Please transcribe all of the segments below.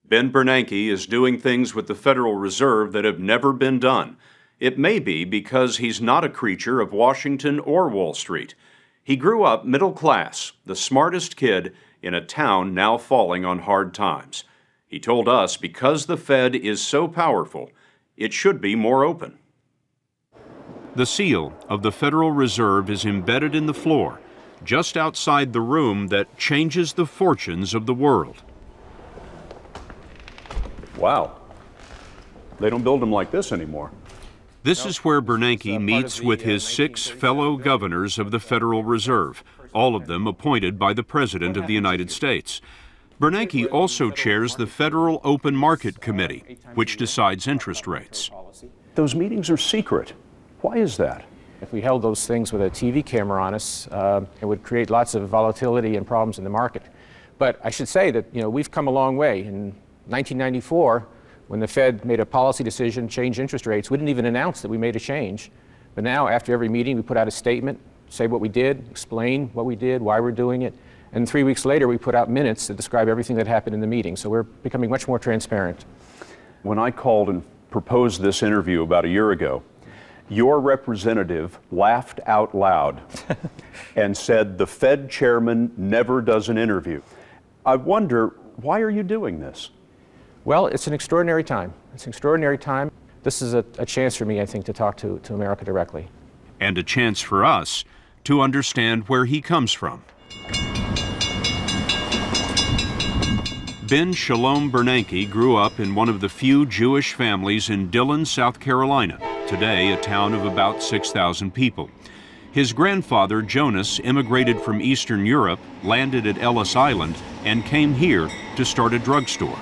Ben Bernanke is doing things with the Federal Reserve that have never been done. It may be because he's not a creature of Washington or Wall Street. He grew up middle class, the smartest kid in a town now falling on hard times. He told us because the Fed is so powerful, it should be more open. The seal of the Federal Reserve is embedded in the floor, just outside the room that changes the fortunes of the world. Wow. They don't build them like this anymore. This is where Bernanke meets with his 6 fellow governors of the Federal Reserve, all of them appointed by the President of the United States. Bernanke also chairs the Federal Open Market Committee, which decides interest rates. Those meetings are secret. Why is that? If we held those things with a TV camera on us, it would create lots of volatility and problems in the market. But I should say that, we've come a long way. In 1994, when the Fed made a policy decision, change interest rates, we didn't even announce that we made a change. But now, after every meeting, we put out a statement, say what we did, explain what we did, why we're doing it. And 3 weeks later, we put out minutes that describe everything that happened in the meeting. So we're becoming much more transparent. When I called and proposed this interview about a year ago, your representative laughed out loud and said the Fed chairman never does an interview. I wonder, why are you doing this? Well, it's an extraordinary time. It's an extraordinary time. This is a chance for me, I think, to talk to America directly. And a chance for us to understand where he comes from. Ben Shalom Bernanke grew up in one of the few Jewish families in Dillon, South Carolina, today a town of about 6,000 people. His grandfather, Jonas, immigrated from Eastern Europe, landed at Ellis Island, and came here to start a drugstore.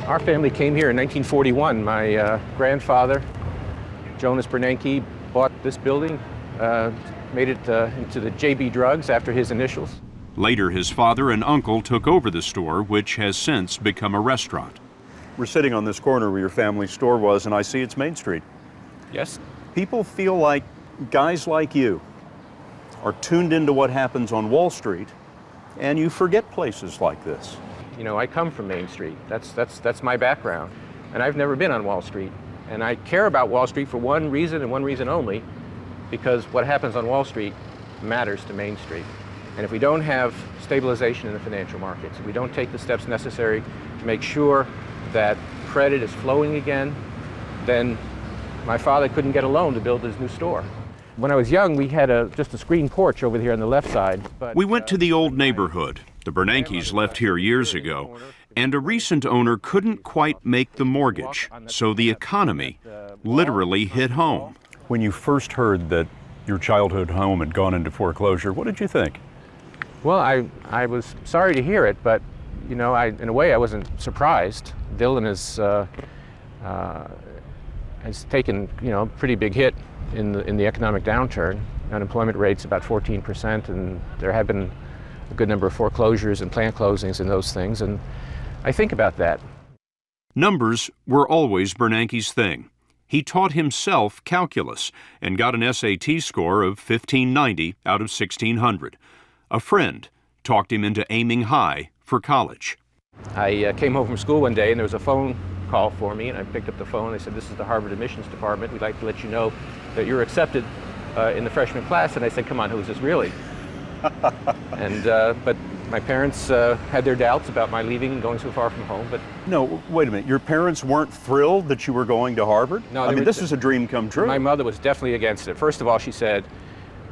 Our family came here in 1941. My grandfather, Jonas Bernanke, bought this building, made it into the JB Drugs after his initials. Later, his father and uncle took over the store, which has since become a restaurant. We're sitting on this corner where your family store was, and I see it's Main Street. Yes. People feel like guys like you are tuned into what happens on Wall Street, and you forget places like this. I come from Main Street. That's my background. And I've never been on Wall Street. And I care about Wall Street for one reason and one reason only, because what happens on Wall Street matters to Main Street. And if we don't have stabilization in the financial markets, if we don't take the steps necessary to make sure that credit is flowing again, then my father couldn't get a loan to build his new store. When I was young, we had just a screen porch over here on the left side. But, we went to the old neighborhood. The Bernankes left here years ago, and a recent owner couldn't quite make the mortgage, so the economy literally hit home. When you first heard that your childhood home had gone into foreclosure, what did you think? Well, I was sorry to hear it, but in a way I wasn't surprised. Dillon has taken a pretty big hit in the economic downturn. Unemployment rate's about 14%, and there have been a good number of foreclosures and plant closings and those things, and I think about that. Numbers were always Bernanke's thing. He taught himself calculus and got an SAT score of 1590 out of 1600. A friend talked him into aiming high for college. I came home from school one day and there was a phone call for me, and I picked up the phone. They said, "This is the Harvard admissions department. We'd like to let you know that you're accepted in the freshman class." And I said, "Come on, who is this really?" But my parents had their doubts about my leaving and going so far from home. But no, wait a minute. Your parents weren't thrilled that you were going to Harvard? No, this is a dream come true. My mother was definitely against it. First of all, she said,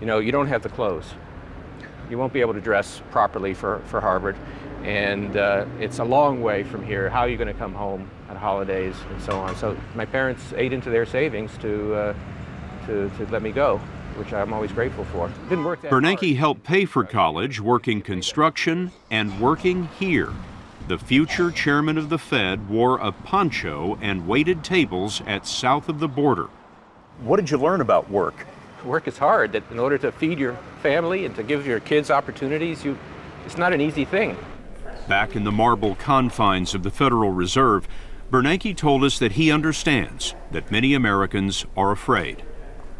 you don't have the clothes. You won't be able to dress properly for Harvard, and it's a long way from here. How are you going to come home at holidays and so on? So my parents ate into their savings to let me go, which I'm always grateful for. It didn't work that Bernanke hard. helped pay for college, working construction and working here. The future chairman of the Fed wore a poncho and waited tables at south of the border. What did you learn about work? Work is hard. That in order to feed your family and to give your kids opportunities, it's not an easy thing. Back in the marble confines of the Federal Reserve, Bernanke told us that he understands that many Americans are afraid.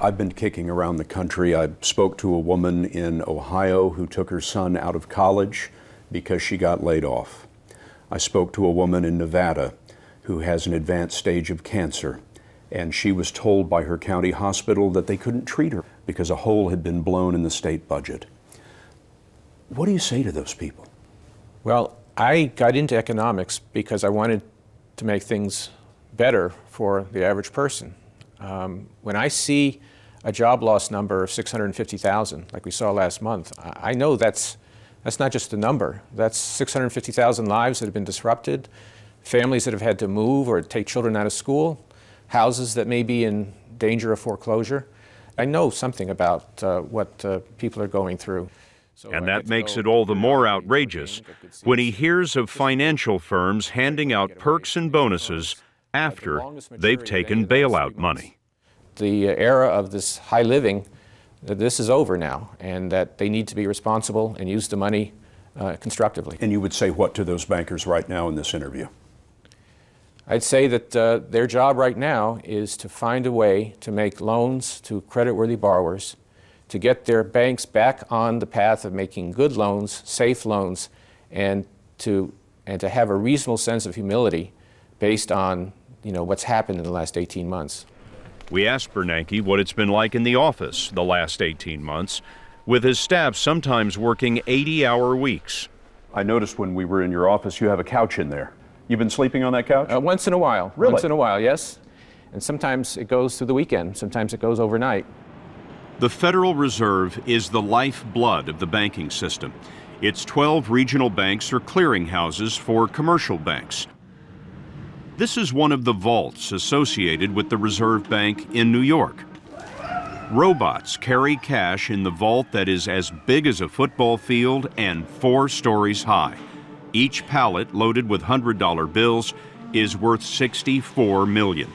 I've been kicking around the country. I spoke to a woman in Ohio who took her son out of college because she got laid off. I spoke to a woman in Nevada who has an advanced stage of cancer, and she was told by her county hospital that they couldn't treat her because a hole had been blown in the state budget. What do you say to those people? Well, I got into economics because I wanted to make things better for the average person. When I see a job loss number of 650,000, like we saw last month, I know that's not just a number. That's 650,000 lives that have been disrupted, families that have had to move or take children out of school, houses that may be in danger of foreclosure. I know something about what people are going through. And that makes it all the more outrageous when he hears of financial firms handing out perks and bonuses after they've taken bailout money. The era of this high living, this is over now, and that they need to be responsible and use the money constructively. And you would say what to those bankers right now in this interview? I'd say that their job right now is to find a way to make loans to creditworthy borrowers, to get their banks back on the path of making good loans, safe loans, and to have a reasonable sense of humility based on what's happened in the last 18 months. We asked Bernanke what it's been like in the office the last 18 months, with his staff sometimes working 80-hour weeks. I noticed when we were in your office you have a couch in there. You've been sleeping on that couch? Once in a while. Really? Once in a while, yes. And sometimes it goes through the weekend. Sometimes it goes overnight. The Federal Reserve is the lifeblood of the banking system. Its 12 regional banks are clearinghouses for commercial banks. This is one of the vaults associated with the Reserve Bank in New York. Robots carry cash in the vault that is as big as a football field and 4 stories high. Each pallet loaded with $100 bills is worth $64 million.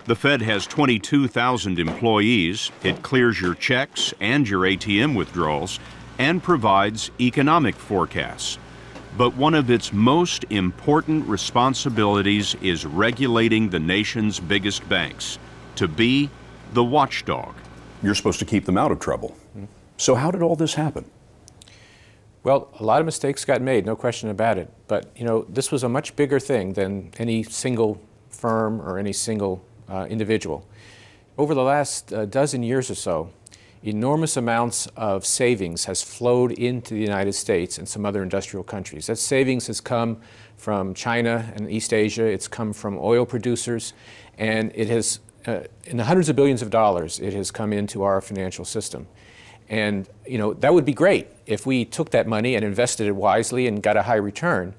The Fed has 22,000 employees. It clears your checks and your ATM withdrawals and provides economic forecasts. But one of its most important responsibilities is regulating the nation's biggest banks, to be the watchdog. You're supposed to keep them out of trouble. So how did all this happen? Well, a lot of mistakes got made, no question about it. But, this was a much bigger thing than any single firm or any single individual. Over the last dozen years or so, enormous amounts of savings has flowed into the United States and some other industrial countries. That savings has come from China and East Asia. It's come from oil producers, and it has, in the hundreds of billions of dollars, it has come into our financial system. And that would be great if we took that money and invested it wisely and got a high return.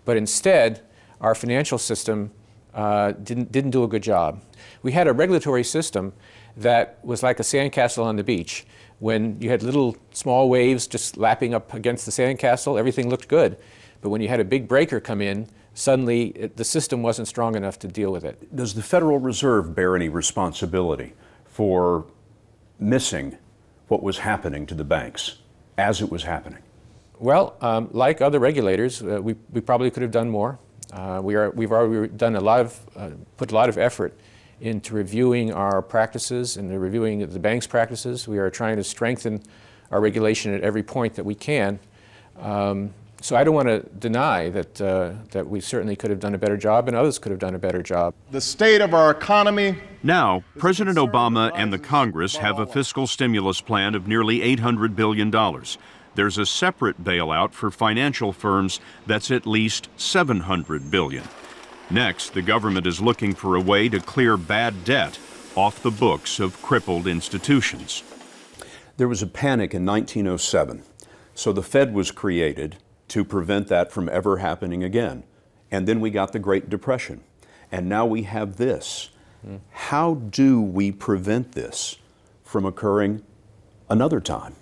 But instead, our financial system didn't do a good job. We had a regulatory system that was like a sandcastle on the beach. When you had little small waves just lapping up against the sandcastle, everything looked good. But when you had a big breaker come in, suddenly the system wasn't strong enough to deal with it. Does the Federal Reserve bear any responsibility for missing what was happening to the banks as it was happening? Well, like other regulators, we probably could have done more. We've already done put a lot of effort into reviewing our practices and reviewing the bank's practices. We are trying to strengthen our regulation at every point that we can. So I don't want to deny that we certainly could have done a better job and others could have done a better job. The state of our economy. Now, President Obama and the Congress have a fiscal stimulus plan of nearly $800 billion. There's a separate bailout for financial firms that's at least $700 billion. Next, the government is looking for a way to clear bad debt off the books of crippled institutions. There was a panic in 1907, so the Fed was created to prevent that from ever happening again. And then we got the Great Depression, and now we have this. How do we prevent this from occurring another time?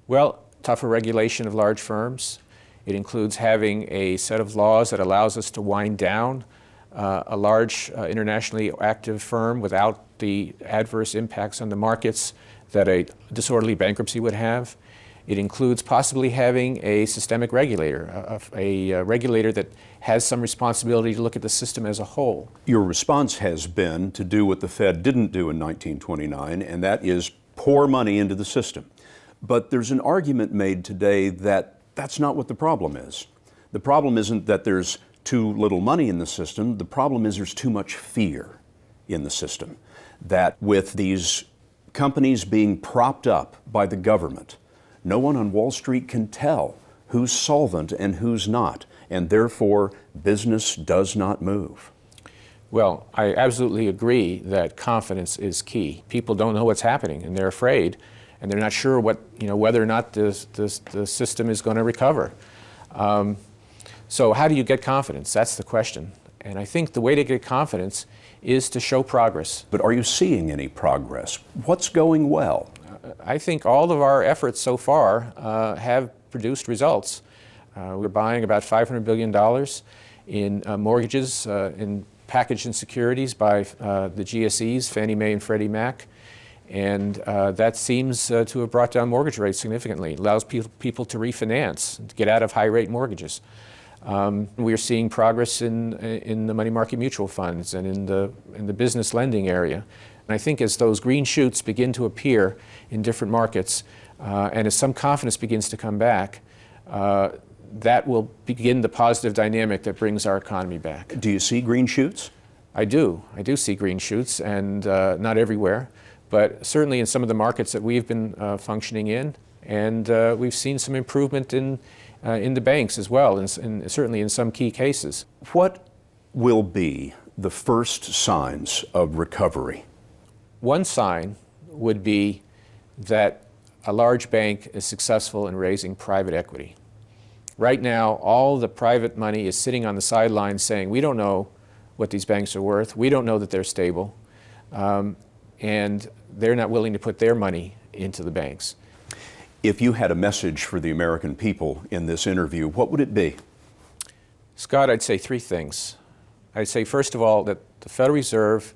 Well, tougher regulation of large firms. It includes having a set of laws that allows us to wind down a large internationally active firm without the adverse impacts on the markets that a disorderly bankruptcy would have. It includes possibly having a systemic regulator, a regulator that has some responsibility to look at the system as a whole. Your response has been to do what the Fed didn't do in 1929, and that is pour money into the system. But there's an argument made today that That's not what the problem is. The problem isn't that there's too little money in the system. The problem is there's too much fear in the system. That with these companies being propped up by the government, no one on Wall Street can tell who's solvent and who's not, and therefore business does not move. Well, I absolutely agree that confidence is key. People don't know what's happening, and they're afraid, and they're not sure whether or not the system is going to recover. So how do you get confidence? That's the question. And I think the way to get confidence is to show progress. But are you seeing any progress? What's going well? I think all of our efforts so far have produced results. We're buying about $500 billion in mortgages in packaged in securities by the GSEs, Fannie Mae and Freddie Mac. And that seems to have brought down mortgage rates significantly. It allows people to refinance, to get out of high-rate mortgages. We're seeing progress in the money market mutual funds and in the business lending area. And I think as those green shoots begin to appear in different markets, and as some confidence begins to come back, that will begin the positive dynamic that brings our economy back. Do you see green shoots? I do. I do see green shoots, and not everywhere, but certainly in some of the markets that we've been functioning in. And we've seen some improvement in the banks as well, and certainly in some key cases. What will be the first signs of recovery? One sign would be that a large bank is successful in raising private equity. Right now, all the private money is sitting on the sidelines saying, we don't know what these banks are worth, we don't know that they're stable, and they're not willing to put their money into the banks. If you had a message for the American people in this interview, what would it be? Scott, I'd say three things. I'd say, first of all, that the Federal Reserve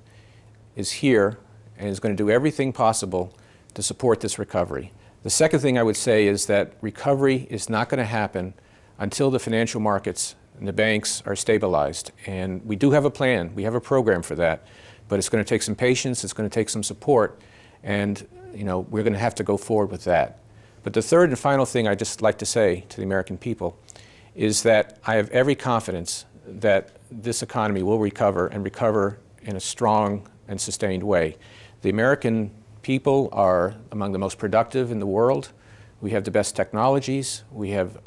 is here and is going to do everything possible to support this recovery. The second thing I would say is that recovery is not going to happen until the financial markets and the banks are stabilized. And we do have a plan, we have a program for that, but it's going to take some patience, it's going to take some support, and we're going to have to go forward with that. But the third and final thing I'd just like to say to the American people is that I have every confidence that this economy will recover and recover in a strong and sustained way. The American people are among the most productive in the world. We have the best technologies. We have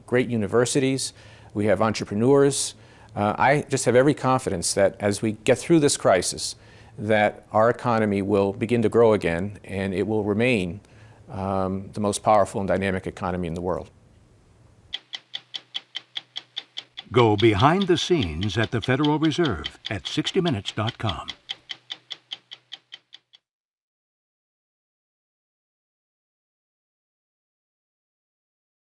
great universities. We have entrepreneurs. I just have every confidence that as we get through this crisis, that our economy will begin to grow again, and it will remain the most powerful and dynamic economy in the world. Go behind the scenes at the Federal Reserve at 60minutes.com.